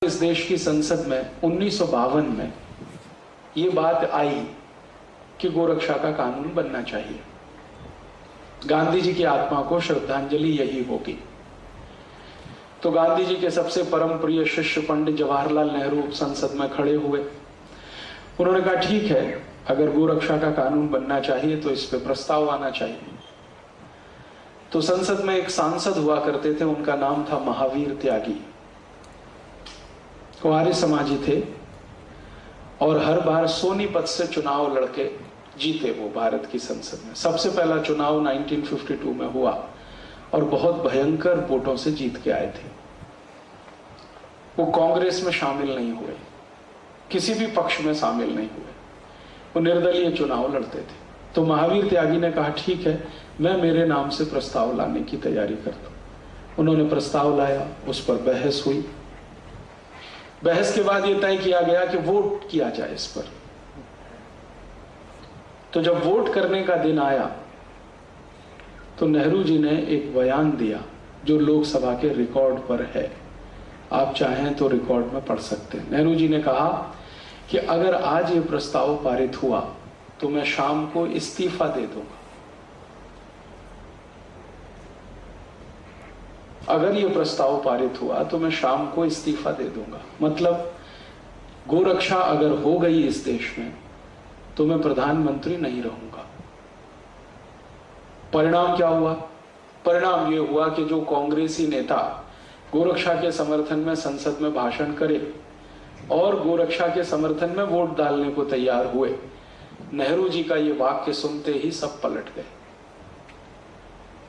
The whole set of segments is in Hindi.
इस देश की संसद में 1952 में ये बात आई कि गोरक्षा का कानून बनना चाहिए, गांधी जी की आत्मा को श्रद्धांजलि यही होगी। तो गांधी जी के सबसे परम प्रिय शिष्य पंडित जवाहरलाल नेहरू संसद में खड़े हुए। उन्होंने कहा ठीक है, अगर गोरक्षा का कानून बनना चाहिए तो इस पे प्रस्ताव आना चाहिए। तो संसद में एक सांसद हुआ करते थे, उनका नाम था महावीर त्यागी। वो आर्य समाजी थे और हर बार सोनीपत से चुनाव लड़के जीते वो भारत की संसद में। सबसे पहला चुनाव 1952 में हुआ और बहुत भयंकर वोटों से जीत के आए थे। वो कांग्रेस में शामिल नहीं हुए, किसी भी पक्ष में शामिल नहीं हुए, वो निर्दलीय चुनाव लड़ते थे। तो महावीर त्यागी ने कहा ठीक है, मैं मेरे नाम से प्रस्ताव लाने की तैयारी करता हूं। उन्होंने प्रस्ताव लाया, उस पर बहस हुई। बहस के बाद यह तय किया गया कि वोट किया जाए इस पर। तो जब वोट करने का दिन आया तो नेहरू जी ने एक बयान दिया जो लोकसभा के रिकॉर्ड पर है, आप चाहें तो रिकॉर्ड में पढ़ सकते हैं। नेहरू जी ने कहा कि अगर आज ये प्रस्ताव पारित हुआ तो मैं शाम को इस्तीफा दे दूंगा। अगर ये प्रस्ताव पारित हुआ तो मैं शाम को इस्तीफा दे दूंगा। मतलब गोरक्षा अगर हो गई इस देश में तो मैं प्रधानमंत्री नहीं रहूंगा। परिणाम क्या हुआ? परिणाम यह हुआ कि जो कांग्रेसी नेता गोरक्षा के समर्थन में संसद में भाषण करे और गोरक्षा के समर्थन में वोट डालने को तैयार हुए, नेहरू जी का यह वाक्य सुनते ही सब पलट गए।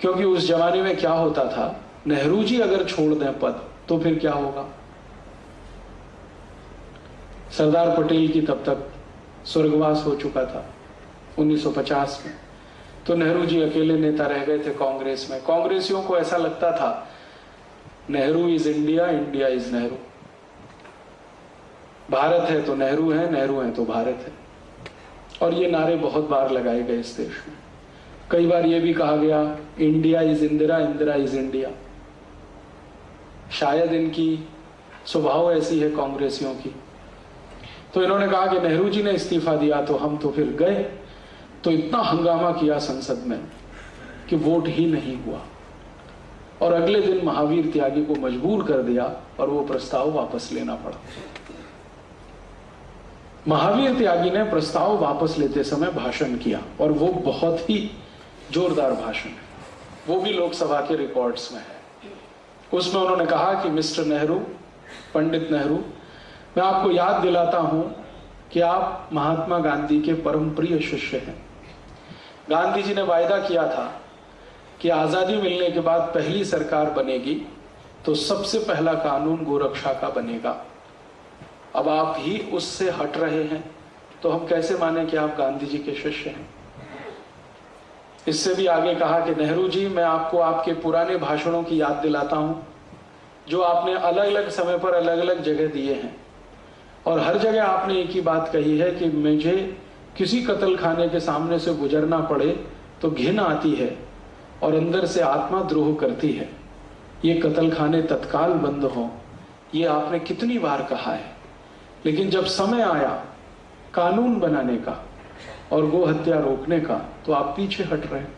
क्योंकि उस जमाने में क्या होता था, नेहरू जी अगर छोड़ दें पद तो फिर क्या होगा। सरदार पटेल की तब तक स्वर्गवास हो चुका था 1950 में, तो नेहरू जी अकेले नेता रह गए थे कांग्रेस में। कांग्रेसियों को ऐसा लगता था Nehru is India, India is Nehru. Bharat है तो नेहरू है, नेहरू है तो भारत है। और ये नारे बहुत बार लगाए गए इस देश में। कई बार ये भी कहा गया India is Indira, Indira is India. शायद इनकी स्वभाव ऐसी है कांग्रेसियों की। तो इन्होंने कहा कि नेहरू जी ने इस्तीफा दिया तो हम तो फिर गए। तो इतना हंगामा किया संसद में कि वोट ही नहीं हुआ और अगले दिन महावीर त्यागी को मजबूर कर दिया और वो प्रस्ताव वापस लेना पड़ा। महावीर त्यागी ने प्रस्ताव वापस लेते समय भाषण किया और वो बहुत ही जोरदार भाषण है, वो भी लोकसभा के रिकॉर्ड्स में है। उसमें उन्होंने कहा कि मिस्टर नेहरू, पंडित नेहरू, मैं आपको याद दिलाता हूं कि आप महात्मा गांधी के परम प्रिय शिष्य हैं। गांधी जी ने वायदा किया था कि आजादी मिलने के बाद पहली सरकार बनेगी तो सबसे पहला कानून गोरक्षा का बनेगा। अब आप ही उससे हट रहे हैं तो हम कैसे माने कि आप गांधी जी के शिष्य हैं। इससे भी आगे कहा कि नेहरू जी, मैं आपको आपके पुराने भाषणों की याद दिलाता हूं जो आपने अलग अलग समय पर अलग अलग जगह दिए हैं और हर जगह आपने एक ही बात कही है कि मुझे किसी कत्ल खाने के सामने से गुजरना पड़े तो घिन आती है और अंदर से आत्मा द्रोह करती है। ये कत्ल खाने तत्काल बंद हो, ये आपने कितनी बार कहा है, लेकिन जब समय आया कानून बनाने का और गो हत्या रोकने का तो आप पीछे हट रहे हैं।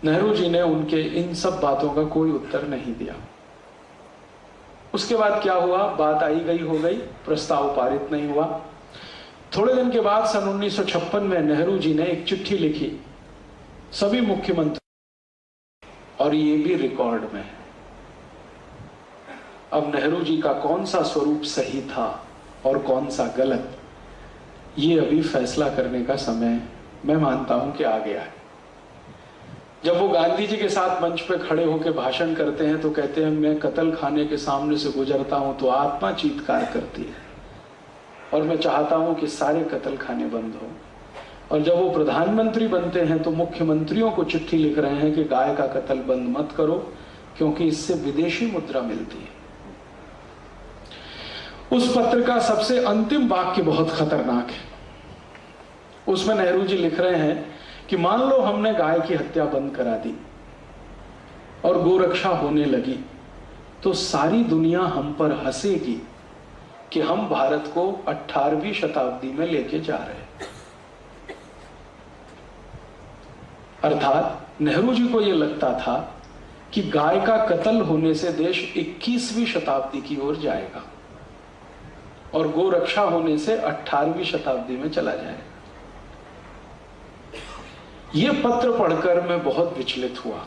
नेहरू जी ने उनके इन सब बातों का कोई उत्तर नहीं दिया। उसके बाद क्या हुआ, बात आई गई हो गई, प्रस्ताव पारित नहीं हुआ। थोड़े दिन के बाद सन 1956 में नेहरू जी ने एक चिट्ठी लिखी सभी मुख्यमंत्री, और ये भी रिकॉर्ड में है। अब नेहरू जी का कौन सा स्वरूप सही था और कौन सा गलत, ये अभी फैसला करने का समय मैं मानता हूं कि आ गया है। जब वो गांधी जी के साथ मंच पे खड़े होकर भाषण करते हैं तो कहते हैं मैं कत्ल खाने के सामने से गुजरता हूं तो आत्मा चीत्कार करती है और मैं चाहता हूं कि सारे कत्ल खाने बंद हो। और जब वो प्रधानमंत्री बनते हैं तो मुख्यमंत्रियों को चिट्ठी लिख रहे हैं कि गाय का कत्ल बंद मत करो क्योंकि इससे विदेशी मुद्रा मिलती है। उस पत्र का सबसे अंतिम वाक्य बहुत खतरनाक है। उसमें नेहरू जी लिख रहे हैं कि मान लो हमने गाय की हत्या बंद करा दी और गोरक्षा होने लगी, तो सारी दुनिया हम पर हंसेगी कि हम भारत को 18वीं शताब्दी में लेके जा रहे हैं। अर्थात नेहरू जी को यह लगता था कि गाय का कत्ल होने से देश 21वीं शताब्दी की ओर जाएगा और गोरक्षा होने से 18वीं शताब्दी में चला जाएगा। यह पत्र पढ़कर मैं बहुत विचलित हुआ।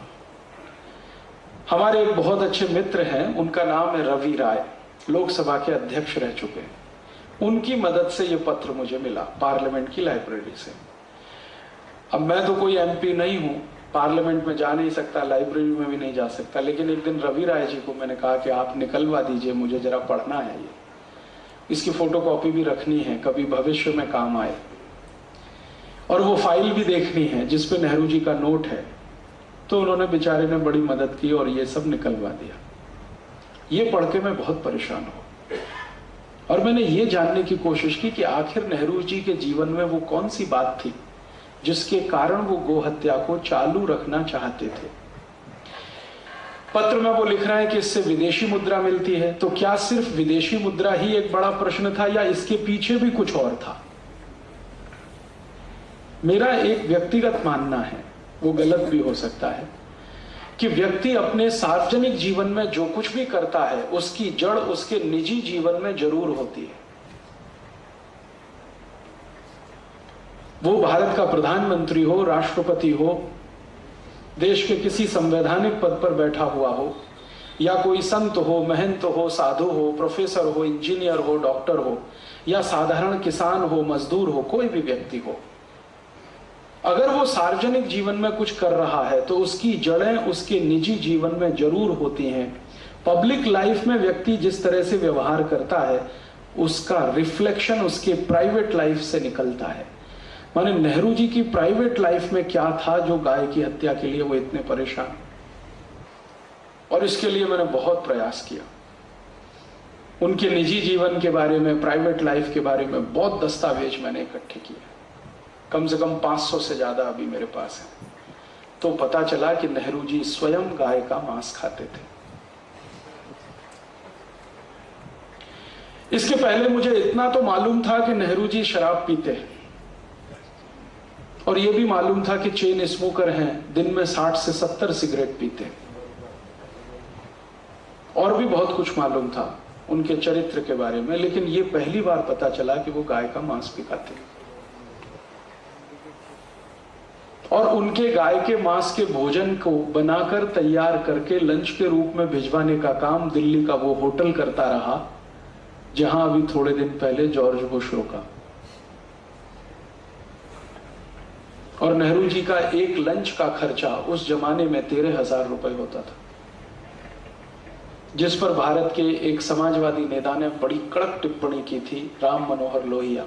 हमारे एक बहुत अच्छे मित्र हैं, उनका नाम है रवि राय, लोकसभा के अध्यक्ष रह चुके हैं। उनकी मदद से यह पत्र मुझे मिला पार्लियामेंट की लाइब्रेरी से। अब मैं तो कोई एमपी नहीं हूं, पार्लियामेंट में जा नहीं सकता, लाइब्रेरी में भी नहीं जा सकता, लेकिन एक दिन रवि राय जी को मैंने कहा कि आप निकलवा दीजिए, मुझे जरा पढ़ना है ये, इसकी फोटोकॉपी भी रखनी है, कभी भविष्य में काम आए, और वो फाइल भी देखनी है जिसपे नेहरू जी का नोट है। तो उन्होंने बेचारे ने बड़ी मदद की और ये सब निकलवा दिया। ये पढ़ के मैं बहुत परेशान हूं और मैंने ये जानने की कोशिश की कि आखिर नेहरू जी के जीवन में वो कौन सी बात थी जिसके कारण वो गो हत्या को चालू रखना चाहते थे। पत्र में वो लिख रहा है कि इससे विदेशी मुद्रा मिलती है। तो क्या सिर्फ विदेशी मुद्रा ही एक बड़ा प्रश्न था या इसके पीछे भी कुछ और था? मेरा एक व्यक्तिगत मानना है, वो गलत भी हो सकता है, कि व्यक्ति अपने सार्वजनिक जीवन में जो कुछ भी करता है उसकी जड़ उसके निजी जीवन में जरूर होती है। वो भारत का प्रधानमंत्री हो, राष्ट्रपति हो, देश के किसी संवैधानिक पद पर बैठा हुआ हो, या कोई संत हो, महंत हो, साधु हो, प्रोफेसर हो, इंजीनियर हो, डॉक्टर हो, या साधारण किसान हो, मजदूर हो, कोई भी व्यक्ति हो, अगर वो सार्वजनिक जीवन में कुछ कर रहा है तो उसकी जड़ें उसके निजी जीवन में जरूर होती हैं। पब्लिक लाइफ में व्यक्ति जिस तरह से व्यवहार करता है उसका रिफ्लेक्शन उसके प्राइवेट लाइफ से निकलता है। माने नेहरू जी की प्राइवेट लाइफ में क्या था जो गाय की हत्या के लिए वो इतने परेशान, और इसके लिए मैंने बहुत प्रयास किया। उनके निजी जीवन के बारे में, प्राइवेट लाइफ के बारे में बहुत दस्तावेज मैंने इकट्ठे किए, कम से कम 500 से ज्यादा अभी मेरे पास है। तो पता चला कि नेहरू जी स्वयं गाय का मांस खाते थे। इसके पहले मुझे इतना तो मालूम था कि नेहरू जी शराब पीते हैं, और यह भी मालूम था कि चेन स्मोकर हैं, दिन में 60 से 70 सिगरेट पीते हैं। और भी बहुत कुछ मालूम था उनके चरित्र के बारे में, लेकिन यह पहली बार पता चला कि वो गाय का मांस भी खाते हैं। और उनके गाय के मांस के भोजन को बनाकर तैयार करके लंच के रूप में भिजवाने का काम दिल्ली का वो होटल करता रहा जहां अभी थोड़े दिन पहले जॉर्ज बुश रुका। और नेहरू जी का एक लंच का खर्चा उस जमाने में 13,000 रुपए होता था, जिस पर भारत के एक समाजवादी नेता ने बड़ी कड़क टिप्पणी की थी, राम मनोहर लोहिया।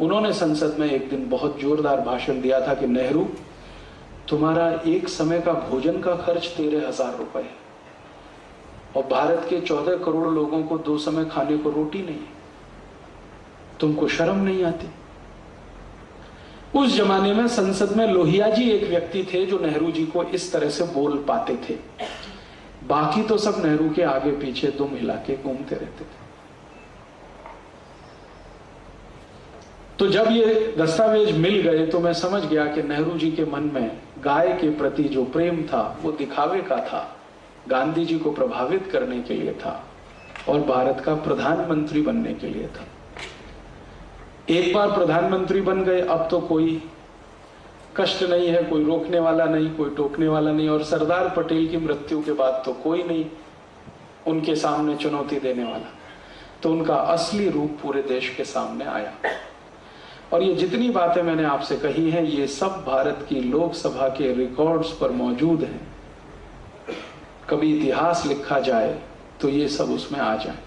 उन्होंने संसद में एक दिन बहुत जोरदार भाषण दिया था कि नेहरू, तुम्हारा एक समय का भोजन का खर्च 13,000 रुपए है और भारत के 14 करोड़ लोगों को 2 समय खाने को रोटी नहीं, तुमको शर्म नहीं आती? उस जमाने में संसद में लोहिया जी एक व्यक्ति थे जो नेहरू जी को इस तरह से बोल पाते थे। बाकी तो सब नेहरू के आगे पीछे दुम हिला के घूमते रहते थे। तो जब ये दस्तावेज मिल गए तो मैं समझ गया कि नेहरू जी के मन में गाय के प्रति जो प्रेम था वो दिखावे का था, गांधी जी को प्रभावित करने के लिए था और भारत का प्रधानमंत्री बनने के लिए था। एक बार प्रधानमंत्री बन गए, अब तो कोई कष्ट नहीं है, कोई रोकने वाला नहीं, कोई टोकने वाला नहीं, और सरदार पटेल की मृत्यु के बाद तो कोई नहीं उनके सामने चुनौती देने वाला। तो उनका असली रूप पूरे देश के सामने आया। और ये जितनी बातें मैंने आपसे कही हैं ये सब भारत की लोकसभा के रिकॉर्ड्स पर मौजूद हैं। कभी इतिहास लिखा जाए तो ये सब उसमें आ जाए।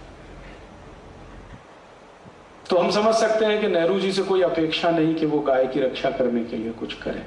तो हम समझ सकते हैं कि नेहरू जी से कोई अपेक्षा नहीं कि वो गाय की रक्षा करने के लिए कुछ करें।